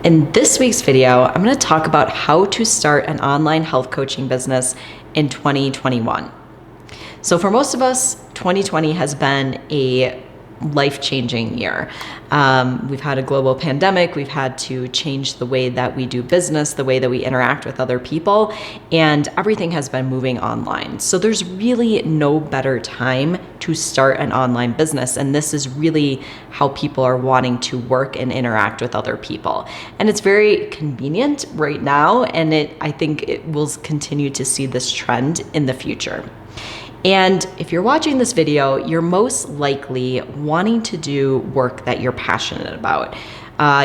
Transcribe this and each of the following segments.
In this week's video, I'm going to talk about how to start an online health coaching business in 2021. So for most of us, 2020 has been a life-changing year. We've had a global pandemic. We've had to change the way that we do business, the way that we interact with other people, and everything has been moving online. So there's really no better time to start an online business. And this is really how people are wanting to work and interact with other people. And it's very convenient right now. And I think it will continue to see this trend in the future. And if you're watching this video, you're most likely wanting to do work that you're passionate about.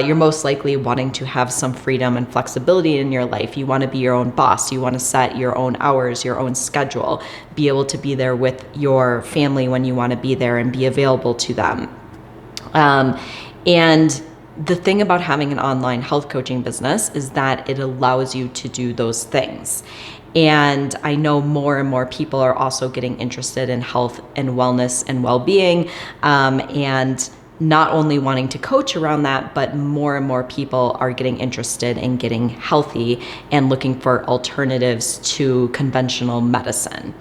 You're most likely wanting to have some freedom and flexibility in your life. You want to be your own boss. You want to set your own hours, your own schedule, be able to be there with your family when you want to be there and be available to them. And the thing about having an online health coaching business is that it allows you to do those things. And I know more and more people are also getting interested in health and wellness and well-being, and not only wanting to coach around that, but more and more people are getting interested in getting healthy and looking for alternatives to conventional medicine.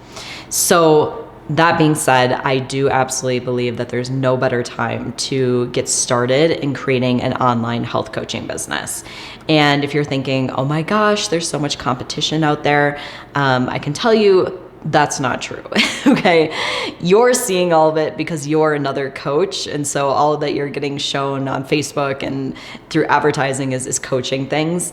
So that being said, I do absolutely believe that there's no better time to get started in creating an online health coaching business. And if you're thinking, oh my gosh, there's so much competition out there, I can tell you that's not true, okay? You're seeing all of it because you're another coach. And so all that you're getting shown on Facebook and through advertising is coaching things.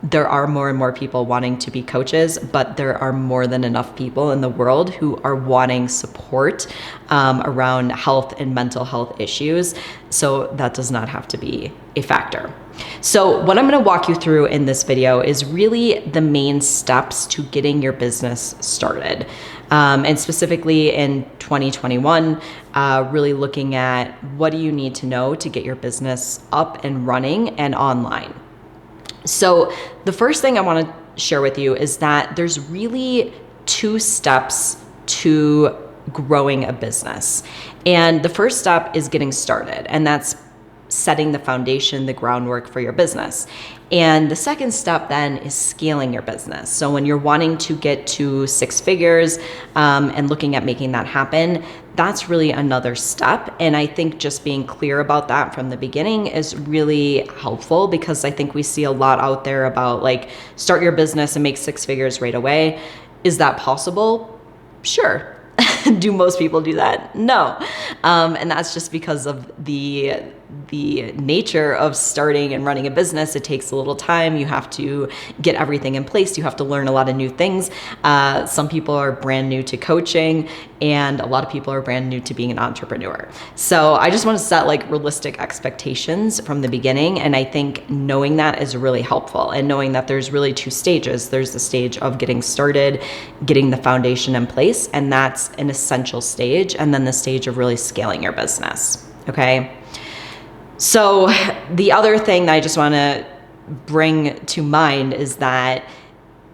There are more and more people wanting to be coaches, but there are more than enough people in the world who are wanting support around health and mental health issues. So that does not have to be a factor. So what I'm going to walk you through in this video is really the main steps to getting your business started. And specifically in 2021, really looking at what do you need to know to get your business up and running and online. So the first thing I want to share with you is that there's really two steps to growing a business. And the first step is getting started, and that's setting the foundation, the groundwork for your business. And the second step then is scaling your business. So when you're wanting to get to 6 figures and looking at making that happen, that's really another step. And I think just being clear about that from the beginning is really helpful, because I think we see a lot out there about like, start your business and make 6 figures right away. Is that possible? Sure. Do most people do that? No. And that's just because of the nature of starting and running a business. It takes a little time. You have to get everything in place. You have to learn a lot of new things. Some people are brand new to coaching, and a lot of people are brand new to being an entrepreneur. So I just want to set like realistic expectations from the beginning. And I think knowing that is really helpful, and knowing that there's really 2 stages. There's the stage of getting started, getting the foundation in place, and that's an essential stage. And then the stage of really scaling your business. Okay. So the other thing that I just want to bring to mind is that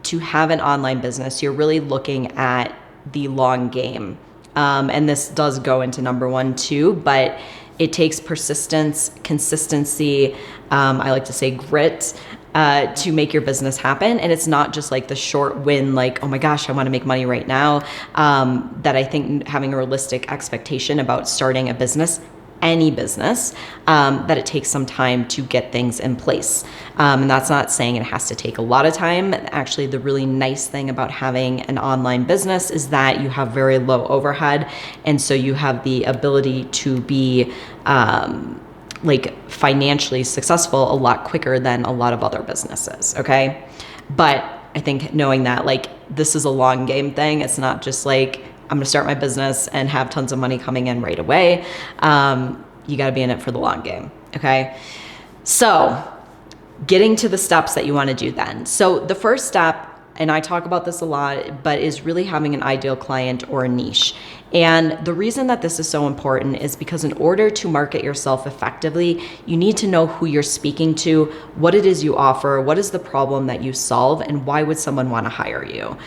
to have an online business, you're really looking at the long game. And this does go into number 1 too, but it takes persistence, consistency, I like to say grit, to make your business happen. And it's not just like the short win, like, oh my gosh, I want to make money right now. That I think having a realistic expectation about starting a business, any business, that it takes some time to get things in place. And that's not saying it has to take a lot of time. Actually, the really nice thing about having an online business is that you have very low overhead. And so you have the ability to be like financially successful a lot quicker than a lot of other businesses. Okay. But I think knowing that like this is a long game thing, it's not just like, I'm going to start my business and have tons of money coming in right away. You got to be in it for the long game. Okay. So getting to the steps that you want to do then. So the first step, and I talk about this a lot, but is really having an ideal client or a niche. And the reason that this is so important is because in order to market yourself effectively, you need to know who you're speaking to, what it is you offer, what is the problem that you solve, and why would someone want to hire you.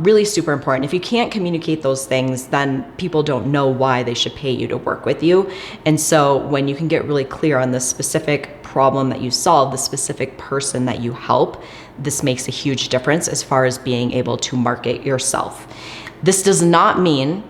Really super important. If you can't communicate those things, then people don't know why they should pay you to work with you. And so when you can get really clear on the specific problem that you solve, the specific person that you help, this makes a huge difference as far as being able to market yourself. This does not mean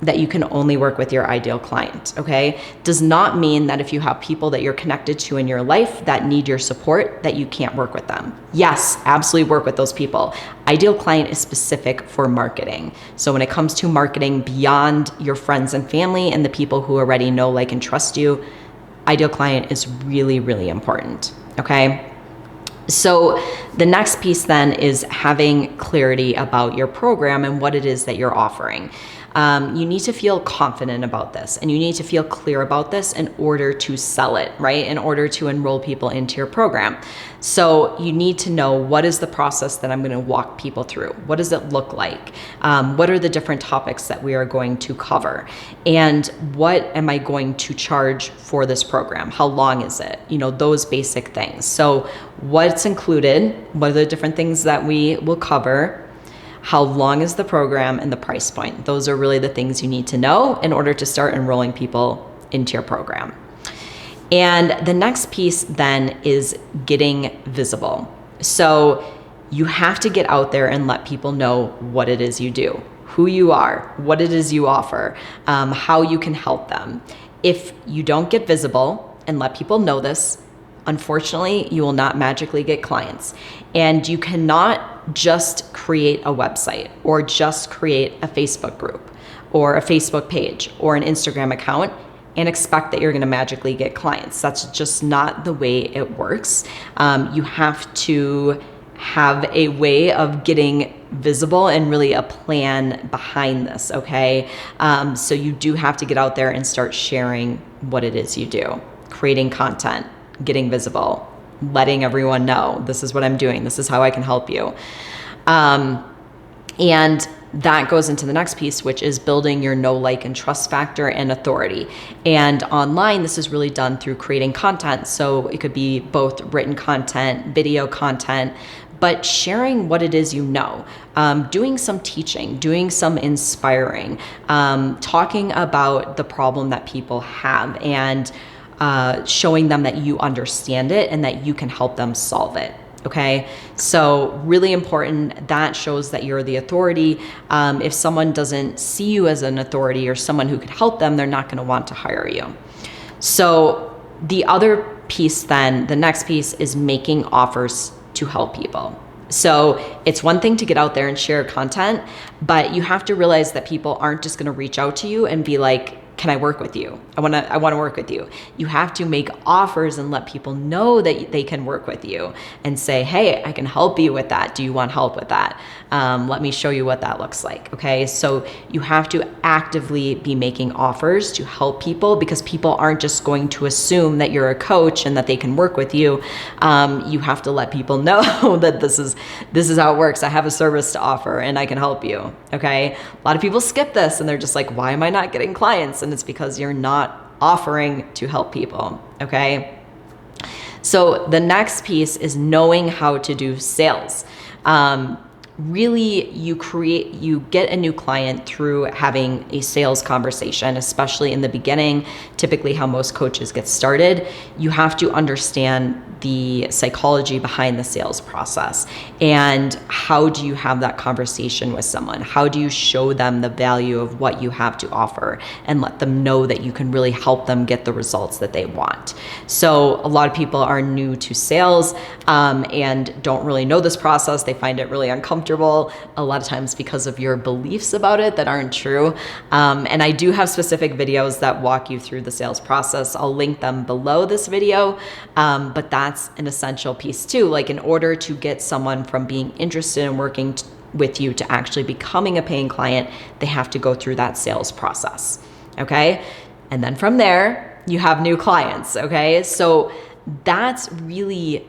that you can only work with your ideal client, okay? Does not mean that if you have people that you're connected to in your life that need your support, that you can't work with them. Yes, absolutely work with those people. Ideal client is specific for marketing. So when it comes to marketing beyond your friends and family and the people who already know, like, and trust you, ideal client is really, really important, okay? So the next piece then is having clarity about your program and what it is that you're offering. You need to feel confident about this, and you need to feel clear about this in order to sell it, right? In order to enroll people into your program. So you need to know, what is the process that I'm going to walk people through? What does it look like? What are the different topics that we are going to cover? And what am I going to charge for this program? How long is it? You know, those basic things. So what's included? What are the different things that we will cover? How long is the program, and the price point? Those are really the things you need to know in order to start enrolling people into your program. And the next piece then is getting visible. So you have to get out there and let people know what it is you do, who you are, what it is you offer, how you can help them. If you don't get visible and let people know this, unfortunately, you will not magically get clients. And you cannot just create a website or just create a Facebook group or a Facebook page or an Instagram account and expect that you're going to magically get clients. That's just not the way it works. You have to have a way of getting visible and really a plan behind this, okay? So you do have to get out there and start sharing what it is you do, creating content, getting visible, letting everyone know, this is what I'm doing, this is how I can help you. And that goes into the next piece, which is building your know, like, and trust factor and authority. And online, this is really done through creating content. So it could be both written content, video content, but sharing what it is you know, doing some teaching, doing some inspiring, talking about the problem that people have, and showing them that you understand it and that you can help them solve it. Okay, so really important. That shows that you're the authority. If someone doesn't see you as an authority or someone who could help them, they're not going to want to hire you. So the other piece then, the next piece, is making offers to help people. So it's one thing to get out there and share content, but you have to realize that people aren't just going to reach out to you and be like, can I work with you? I want to work with you. You have to make offers and let people know that they can work with you and say, hey, I can help you with that. Do you want help with that? Let me show you what that looks like. Okay. So you have to actively be making offers to help people, because people aren't just going to assume that you're a coach and that they can work with you. You have to let people know that this is how it works. I have a service to offer and I can help you. Okay. A lot of people skip this and they're just like, why am I not getting clients? And it's because you're not offering to help people, okay? So the next piece is knowing how to do sales. Really, you get a new client through having a sales conversation, especially in the beginning. Typically how most coaches get started, you have to understand the psychology behind the sales process. And how do you have that conversation with someone? How do you show them the value of what you have to offer and let them know that you can really help them get the results that they want? So a lot of people are new to sales and don't really know this process. They find it really uncomfortable, a lot of times because of your beliefs about it that aren't true. And I do have specific videos that walk you through the sales process. I'll link them below this video, but that's an essential piece too. Like, in order to get someone from being interested in working with you to actually becoming a paying client, they have to go through that sales process. Okay. And then from there, you have new clients. Okay. So that's really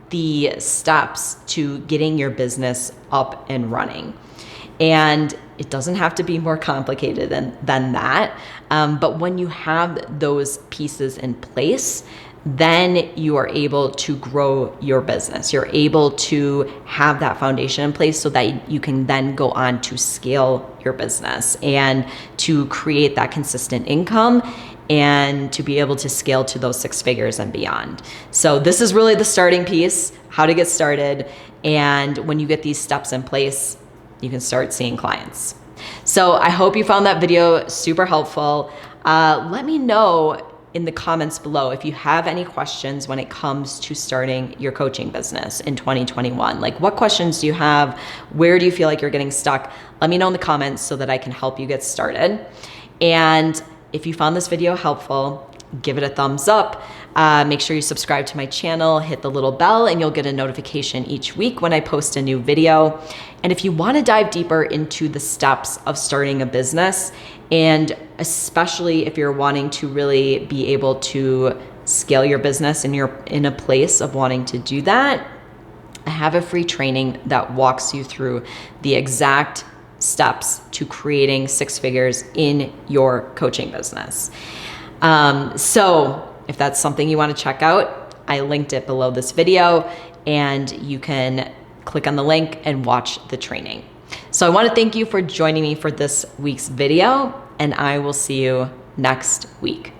the steps to getting your business up and running. And it doesn't have to be more complicated than that. But when you have those pieces in place, then you are able to grow your business. You're able to have that foundation in place so that you can then go on to scale your business and to create that consistent income and to be able to scale to those 6 figures and beyond. So this is really the starting piece, how to get started. And when you get these steps in place, you can start seeing clients. So I hope you found that video super helpful. Let me know in the comments below if you have any questions when it comes to starting your coaching business in 2021. Like, what questions do you have? Where do you feel like you're getting stuck? Let me know in the comments so that I can help you get started. And if you found this video helpful, give it a thumbs up. Make sure you subscribe to my channel, hit the little bell, and you'll get a notification each week when I post a new video. And if you want to dive deeper into the steps of starting a business, and especially if you're wanting to really be able to scale your business and you're in a place of wanting to do that, I have a free training that walks you through the exact steps to creating 6 figures in your coaching business. So if that's something you want to check out, I linked it below this video, and you can click on the link and watch the training. So I want to thank you for joining me for this week's video, and I will see you next week.